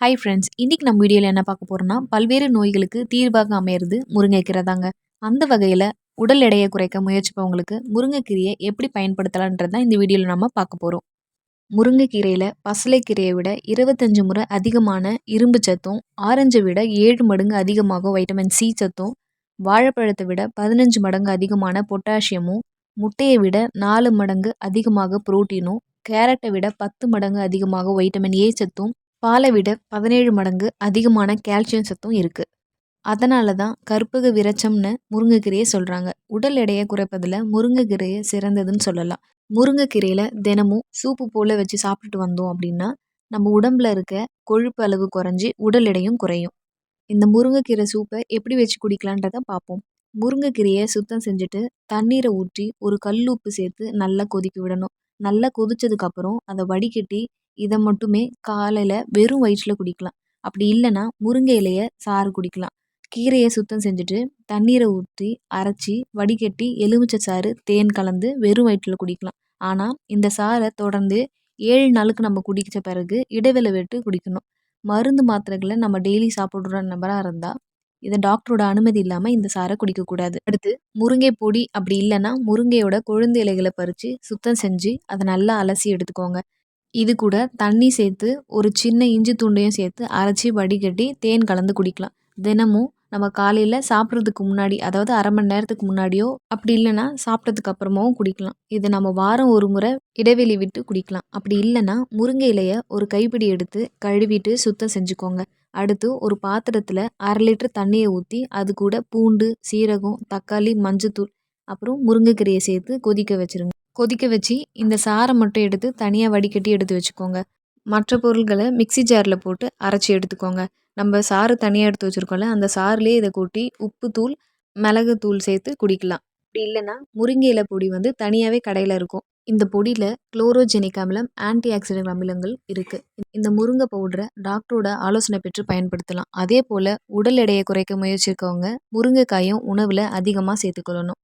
Hi friends, இன்னைக்கு நம்ம வீடியோவில் என்ன பார்க்க போறோம்னா பல்வேறு நோய்களுக்கு தீர்வாக அமையிறது முருங்கைக்கீரை தாங்க. அந்த வகையில் உடல் எடையை குறைக்க முயற்சிப்பவங்களுக்கு முருங்கைக்கீரையை எப்படி பயன்படுத்தலான்றது தான் இந்த வீடியோவில் நம்ம பார்க்க போகிறோம். முருங்கைக்கீரையில் பசலைக்கீரையை விட 25 முறை அதிகமான இரும்பு சத்தும், ஆரஞ்சை விட 7 மடங்கு அதிகமாக வைட்டமின் சி சத்தும், வாழைப்பழத்தை விட 15 மடங்கு அதிகமான பொட்டாசியமும், முட்டையை விட 4 மடங்கு அதிகமாக புரோட்டீனும், கேரட்டை விட 10 மடங்கு அதிகமாக வைட்டமின் ஏ சத்தும், பாலை விட 17 மடங்கு அதிகமான கால்சியம் சத்தும் இருக்கு. அதனால தான் கற்பக விரச்சம்னு முருங்கைக்கீரையை சொல்றாங்க. உடல் எடையை குறைப்பதில் முருங்கைக்கீரையை சிறந்ததுன்னு சொல்லலாம். முருங்கைக்கீரையில தினமும் சூப்பு போல வச்சு சாப்பிட்டுட்டு வந்தோம் அப்படின்னா நம்ம உடம்புல இருக்க கொழுப்பு அளவு குறைஞ்சி உடல் எடையும் குறையும். இந்த முருங்கைக்கீரை சூப்பை எப்படி வச்சு குடிக்கலான்றத பார்ப்போம். முருங்கைக்கீரையை சுத்தம் செஞ்சுட்டு தண்ணீரை ஊற்றி ஒரு கல் உப்பு சேர்த்து நல்லா கொதிக்க விடணும். நல்லா கொதிச்சதுக்கு அப்புறம் அதை வடிகட்டி இதை மட்டுமே காலையில் வெறும் வயிற்றில் குடிக்கலாம். அப்படி இல்லைன்னா முருங்கை இலையை சாறு குடிக்கலாம். கீரையை சுத்தம் செஞ்சுட்டு தண்ணீரை ஊற்றி அரைச்சி வடிகட்டி எலுமிச்சை சாறு தேன் கலந்து வெறும் வயிற்றில் குடிக்கலாம். ஆனால் இந்த சாறை தொடர்ந்து 7 நாளுக்கு நம்ம குடிச்ச பிறகு இடைவேளை விட்டு குடிக்கணும். மருந்து மாத்திரைகளை நம்ம டெய்லி சாப்பிடுற நபராக இருந்தால் இதை டாக்டரோட அனுமதி இல்லாமல் இந்த சாறை குடிக்கக்கூடாது. அடுத்து முருங்கை பொடி அப்படி இல்லைன்னா முருங்கையோட கொழுந்து இலைகளை பறித்து சுத்தம் செஞ்சு அதை நல்லா அலசி எடுத்துக்கோங்க. இது கூட தண்ணி சேர்த்து ஒரு சின்ன இஞ்சி துண்டையும் சேர்த்து அரைச்சி வடிகட்டி தேன் கலந்து குடிக்கலாம். தினமும் நம்ம காலையில் சாப்பிட்றதுக்கு முன்னாடி, அதாவது அரை மணி நேரத்துக்கு முன்னாடியோ அப்படி இல்லைன்னா சாப்பிட்டதுக்கு அப்புறமாவும் குடிக்கலாம். இது நம்ம வாரம் ஒரு முறை இடைவெளி விட்டு குடிக்கலாம். அப்படி இல்லைன்னா முருங்கை இலையை ஒரு கைப்பிடி எடுத்து கழுவிட்டு சுத்தம் செஞ்சுக்கோங்க. அடுத்து ஒரு பாத்திரத்தில் 1/2 லிட்டர் தண்ணியை ஊற்றி அது கூட பூண்டு, சீரகம், தக்காளி, மஞ்சத்தூள் அப்புறம் முருங்கைக்கீரையை சேர்த்து கொதிக்க வச்சிருங்க. கொதிக்க வச்சு இந்த சாறை மட்டும் எடுத்து தனியாக வடிகட்டி எடுத்து வச்சுக்கோங்க. மற்ற பொருள்களை மிக்ஸி ஜாரில் போட்டு அரைச்சி எடுத்துக்கோங்க. நம்ம சாறு தனியாக எடுத்து வச்சுருக்கோம்ல, அந்த சாறுலேயே இதை கொட்டி உப்புத்தூள், மிளகுத்தூள் சேர்த்து குடிக்கலாம். அப்படி இல்லைன்னா முருங்கை இலை பொடி தனியாகவே கடையில் இருக்கும். இந்த பொடியில் குளோரோஜெனிக் அமிலம், ஆன்டி ஆக்சிடென்ட் அமிலங்கள் இருக்குது. இந்த முருங்கை பவுடரை டாக்டரோட ஆலோசனை பெற்று பயன்படுத்தலாம். அதே போல் உடல் எடையை குறைக்க முயற்சிக்கவங்க முருங்கைக்காயும் உணவில் அதிகமாக சேர்த்துக்கொள்ளணும்.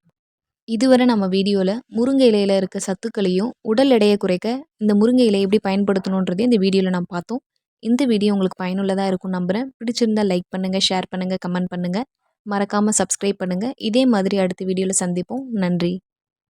இதுவரை நம்ம வீடியோவில் முருங்கை இலையில் இருக்க சத்துக்களையும் உடல் எடையை குறைக்க இந்த முருங்கை இலையை எப்படி பயன்படுத்தணுன்றதையும் இந்த வீடியோவில் நம்ம பார்த்தோம். இந்த வீடியோ உங்களுக்கு பயனுள்ளதாக இருக்கும் நம்புகிறேன். பிடிச்சிருந்தால் லைக் பண்ணுங்கள், ஷேர் பண்ணுங்கள், கமெண்ட் பண்ணுங்கள். மறக்காமல் சப்ஸ்கிரைப் பண்ணுங்கள். இதே மாதிரி அடுத்த வீடியோவில் சந்திப்போம். நன்றி.